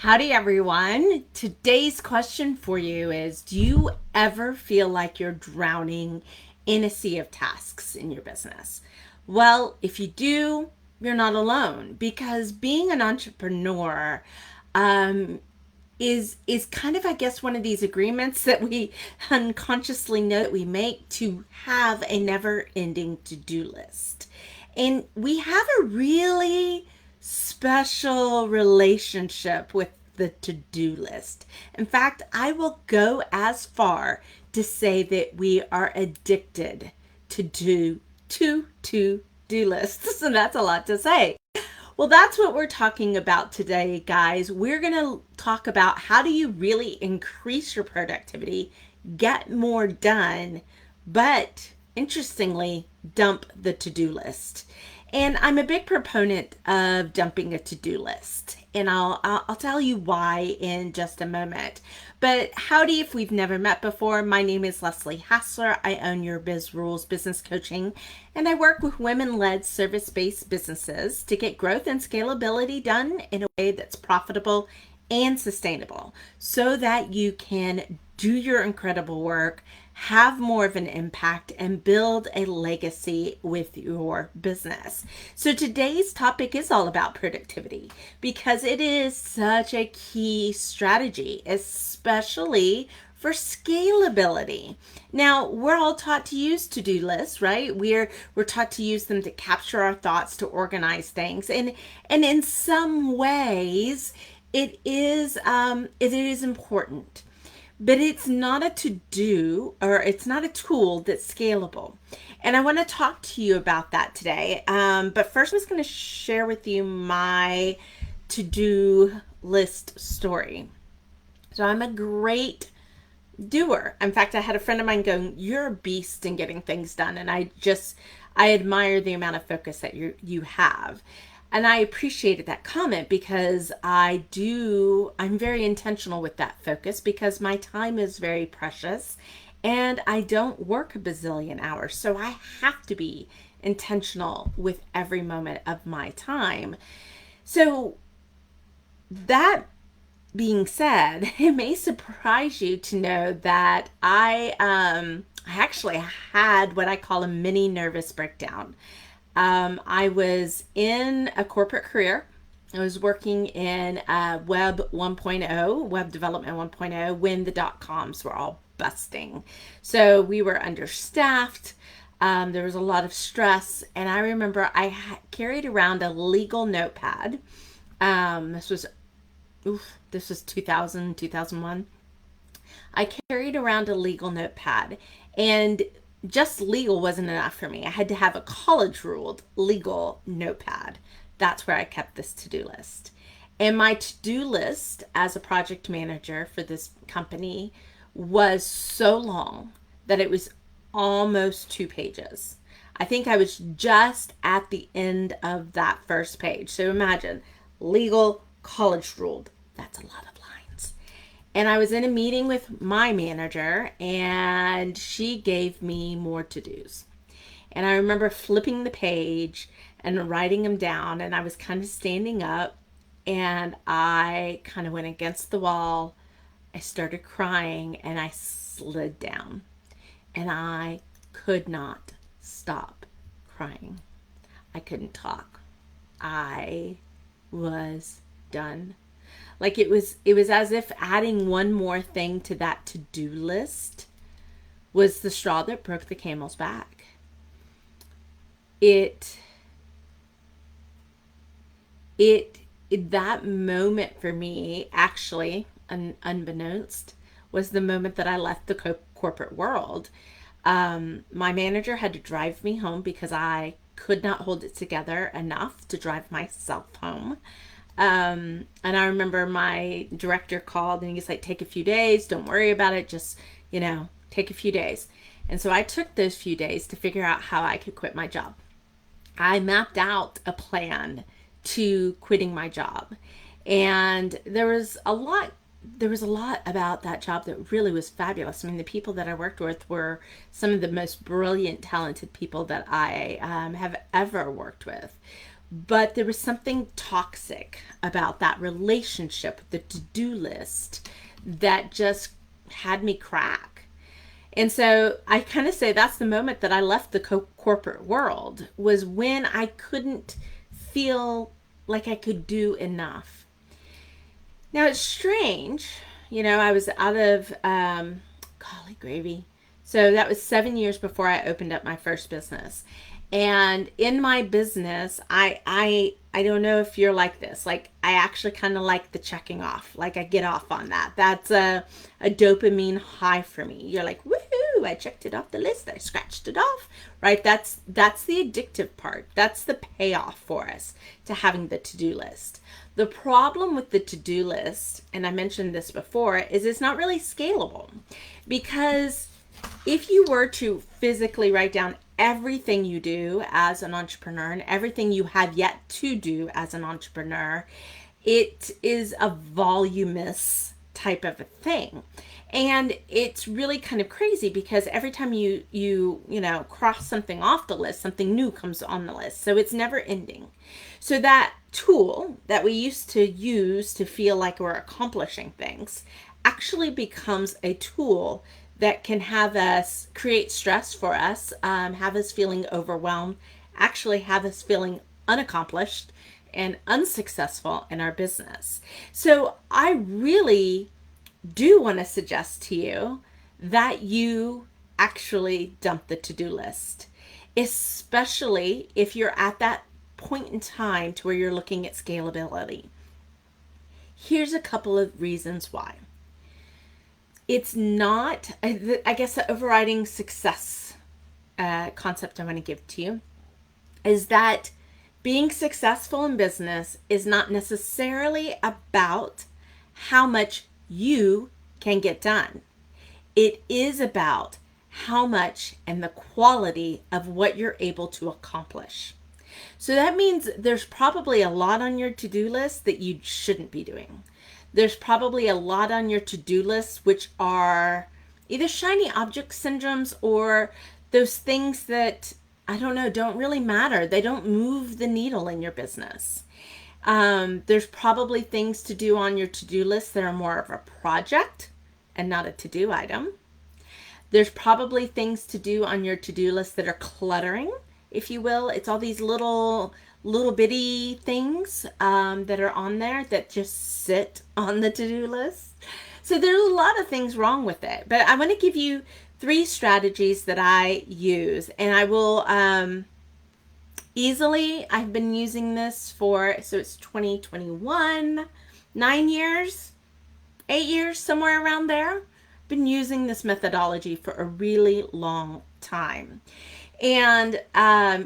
Howdy, everyone. Today's question for you is: do you ever feel like you're drowning in a sea of tasks in your business? Well, if you do, you're not alone, because being an entrepreneur um, is kind of, I guess, one of these agreements that we unconsciously know that we make to have a never-ending to-do list. And we have a really special relationship with the to-do list. In fact, I will go as far to say that we are addicted to do lists. And that's a lot to say. Well, that's what we're talking about today, guys. We're going to talk about how do you really increase your productivity, get more done, but interestingly, dump the to-do list. And I'm a big proponent of dumping a to-do list. And I'll tell you why in just a moment. But howdy, if we've never met before, my name is Leslie Hassler. I own Your Biz Rules Business Coaching, and I work with women-led service-based businesses to get growth and scalability done in a way that's profitable and sustainable so that you can do your incredible work, have more of an impact, and build a legacy with your business. So today's topic is all about productivity because it is such a key strategy, especially for scalability. Now, we're all taught to use to-do lists, right? We're taught to use them to capture our thoughts, to organize things. And in some ways, it is important, but it's not a to-do, or it's not a tool that's scalable. And I want to talk to you about that today. But first, I'm just going to share with you my to-do list story. So I'm a great doer. In fact, I had a friend of mine going, "You're a beast in getting things done." And I admire the amount of focus that you have. And I appreciated that comment because I'm very intentional with that focus because my time is very precious and I don't work a bazillion hours. So I have to be intentional with every moment of my time. So that being said, it may surprise you to know that I actually had what I call a mini nervous breakdown. I was in a corporate career. I was working in Web 1.0, Web Development 1.0, when the dot-coms were all busting. So we were understaffed. There was a lot of stress. And I remember I carried around a legal notepad. This was 2000, 2001. I carried around a legal notepad, and just legal wasn't enough for me. I had to have a college ruled legal notepad. That's where I kept this to-do list. And my to-do list as a project manager for this company was so long that it was almost 2 pages. I think I was just at the end of that first page. So imagine legal, college ruled. That's a lot of lines. And I was in a meeting with my manager, and she gave me more to-dos. And I remember flipping the page and writing them down, and I was kind of standing up, and I kind of went against the wall. I started crying, and I slid down. And I could not stop crying. I couldn't talk. I was done. Like it was as if adding one more thing to that to-do list was the straw that broke the camel's back. That moment for me, actually, unbeknownst, was the moment that I left the corporate world. My manager had to drive me home because I could not hold it together enough to drive myself home. And I remember my director called and he's like, "Take a few days. Don't worry about it. Just, take a few days." And so I took those few days to figure out how I could quit my job. I mapped out a plan to quitting my job. And there was a lot about that job that really was fabulous. I mean, the people that I worked with were some of the most brilliant, talented people that I have ever worked with. But there was something toxic about that relationship with the to-do list that just had me crack. And so I kind of say that's the moment that I left the corporate world, was when I couldn't feel like I could do enough. Now it's strange, I was out of golly gravy. So that was 7 years before I opened up my first business. And in my business, I don't know if you're like this. Like, I actually kind of like the checking off. Like, I get off on that. That's a dopamine high for me. You're like, woohoo, I checked it off the list. I scratched it off, right? That's the addictive part. That's the payoff for us to having the to-do list. The problem with the to-do list, and I mentioned this before, is it's not really scalable. Because if you were to physically write down everything you do as an entrepreneur and everything you have yet to do as an entrepreneur, it is a voluminous type of a thing. And it's really kind of crazy because every time you cross something off the list, something new comes on the list. So it's never ending. So that tool that we used to use to feel like we're accomplishing things actually becomes a tool that can have us create stress for us, have us feeling overwhelmed, actually have us feeling unaccomplished and unsuccessful in our business. So I really do want to suggest to you that you actually dump the to-do list, especially if you're at that point in time to where you're looking at scalability. Here's a couple of reasons why. It's not, I guess, the overriding success concept I want to give to you is that being successful in business is not necessarily about how much you can get done. It is about how much and the quality of what you're able to accomplish. So that means there's probably a lot on your to-do list that you shouldn't be doing. There's probably a lot on your to-do list which are either shiny object syndromes or those things that, I don't know, don't really matter. They don't move the needle in your business. There's probably things to do on your to-do list that are more of a project and not a to-do item. There's probably things to do on your to-do list that are cluttering, if you will. It's all these little bitty things that are on there that just sit on the to-do list. So there's a lot of things wrong with it. But I want to give you 3 strategies that I use. And I will I've been using this so it's 2021, 9 years, 8 years, somewhere around there. Been using this methodology for a really long time. And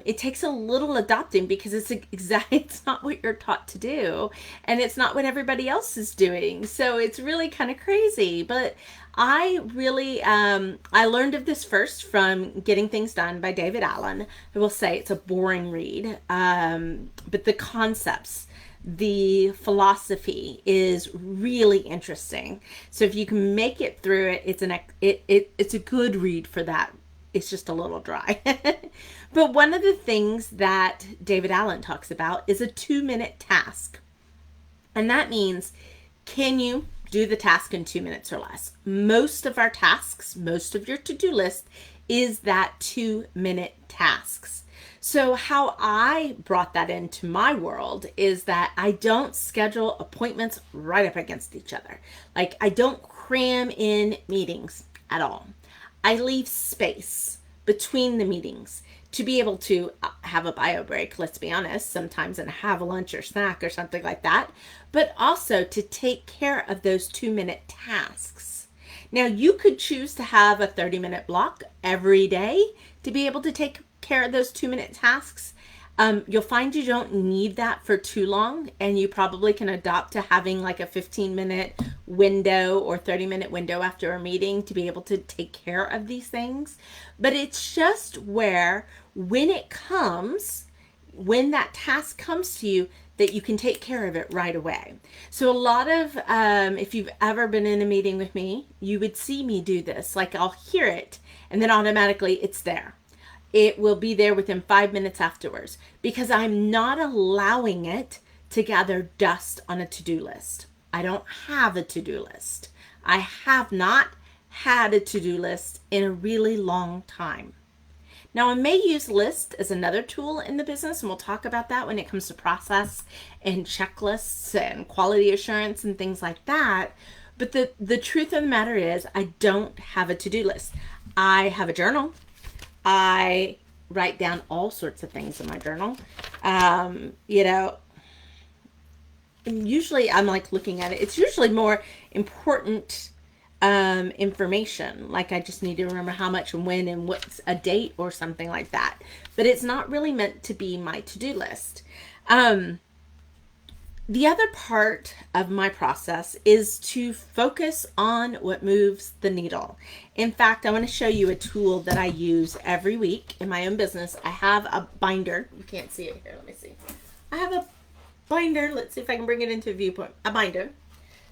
it takes a little adopting because it's not what you're taught to do, and it's not what everybody else is doing. So it's really kind of crazy. But I really I learned of this first from Getting Things Done by David Allen. I will say it's a boring read, but the concepts, the philosophy is really interesting. So if you can make it through it, it's a good read for that. It's just a little dry. But one of the things that David Allen talks about is a 2-minute task. And that means, can you do the task in 2 minutes or less? Most of our tasks, most of your to-do list is that 2-minute tasks. So how I brought that into my world is that I don't schedule appointments right up against each other. Like, I don't cram in meetings at all. I leave space between the meetings to be able to have a bio break, let's be honest, sometimes, and have a lunch or snack or something like that, but also to take care of those 2-minute tasks. Now, you could choose to have a 30-minute block every day to be able to take care of those 2-minute tasks. You'll find you don't need that for too long, and you probably can adopt to having like a 15-minute window or 30-minute window after a meeting to be able to take care of these things. But it's just where when that task comes to you, that you can take care of it right away. So a lot of, if you've ever been in a meeting with me, you would see me do this. Like, I'll hear it and then automatically it's there. it will be there within 5 minutes afterwards because I'm not allowing it to gather dust on a to-do list. I don't have a to-do list. I have not had a to-do list in a really long time. Now, I may use list as another tool in the business, and we'll talk about that when it comes to process and checklists and quality assurance and things like that. But the truth of the matter is I don't have a to-do list. I have a journal. I write down all sorts of things in my journal. Usually I'm like looking at it. It's usually more important information. Like I just need to remember how much and when and what's a date or something like that. But it's not really meant to be my to-do list. The other part of my process is to focus on what moves the needle. In fact, I want to show you a tool that I use every week in my own business. I have a binder. You can't see it here. Let me see. I have a binder. Let's see if I can bring it into viewpoint. A binder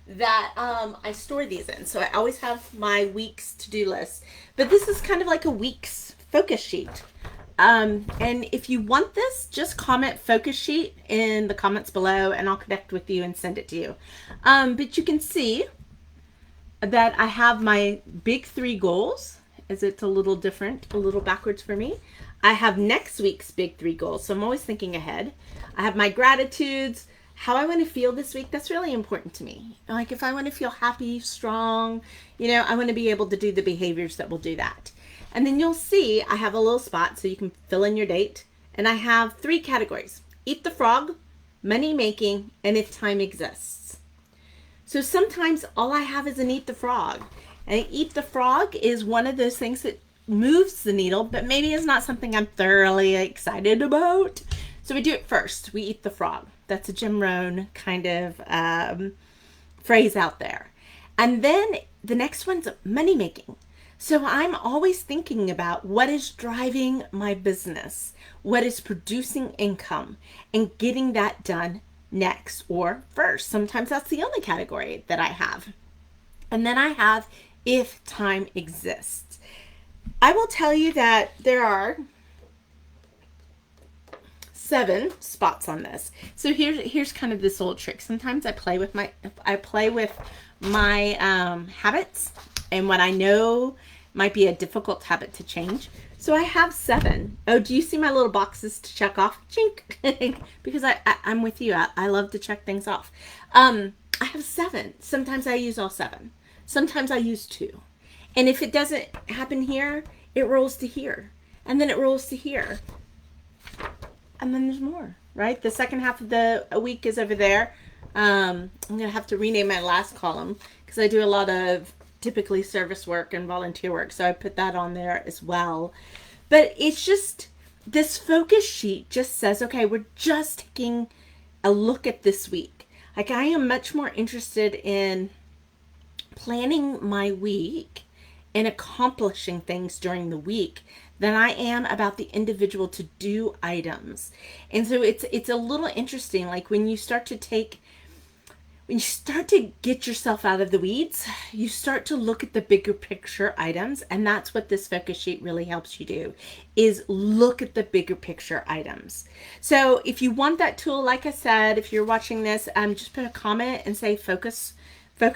that I store these in. So I always have my week's to-do list. But this is kind of like a week's focus sheet. And if you want this, just comment focus sheet in the comments below and I'll connect with you and send it to you. But you can see that I have my big 3 goals, as it's a little different, a little backwards for me. I have next week's big 3 goals, so I'm always thinking ahead. I have my gratitudes, how I want to feel this week. That's really important to me. Like if I want to feel happy, strong, I want to be able to do the behaviors that will do that. And then you'll see I have a little spot so you can fill in your date. And I have 3 categories: eat the frog, money making, and if time exists. So sometimes all I have is an eat the frog. And eat the frog is one of those things that moves the needle, but maybe it's not something I'm thoroughly excited about. So we do it first. We eat the frog. That's a Jim Rohn kind of phrase out there. And then the next one's money making. So I'm always thinking about what is driving my business, what is producing income, and getting that done next or first. Sometimes that's the only category that I have. And then I have if time exists. I will tell you that there are 7 spots on this. So here's kind of this little trick. Sometimes I play with my habits and what I know might be a difficult habit to change. So I have 7. Oh, do you see my little boxes to check off? Chink. Because I'm with you. I love to check things off. I have 7. Sometimes I use all 7. Sometimes I use 2. And if it doesn't happen here, it rolls to here. And then it rolls to here. And then there's more, right? The second half of the week is over there. I'm going to have to rename my last column because I do a lot of typically service work and volunteer work. So I put that on there as well. But it's just, this focus sheet just says, okay, we're just taking a look at this week. Like I am much more interested in planning my week and accomplishing things during the week than I am about the individual to-do items. And so it's a little interesting, like when you start to get yourself out of the weeds, you start to look at the bigger picture items, and that's what this focus sheet really helps you do, is look at the bigger picture items. So if you want that tool, like I said, if you're watching this, just put a comment and say focus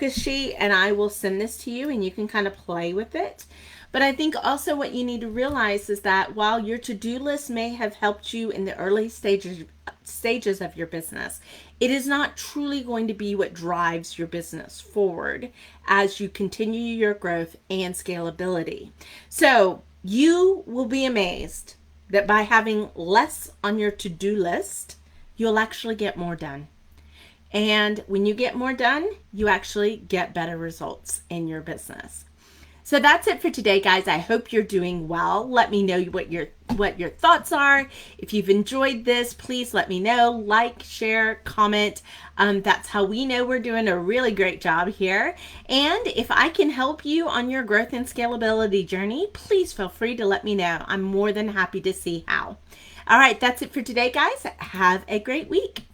sheet, and I will send this to you and you can kind of play with it. But I think also what you need to realize is that while your to-do list may have helped you in the early stages of your business, it is not truly going to be what drives your business forward as you continue your growth and scalability. So you will be amazed that by having less on your to-do list, you'll actually get more done. And when you get more done, you actually get better results in your business. So that's it for today, guys. I hope you're doing well. Let me know what your thoughts are. If you've enjoyed this, please let me know. Like, share, comment. That's how we know we're doing a really great job here. And if I can help you on your growth and scalability journey, please feel free to let me know. I'm more than happy to see how. All right, that's it for today, guys. Have a great week.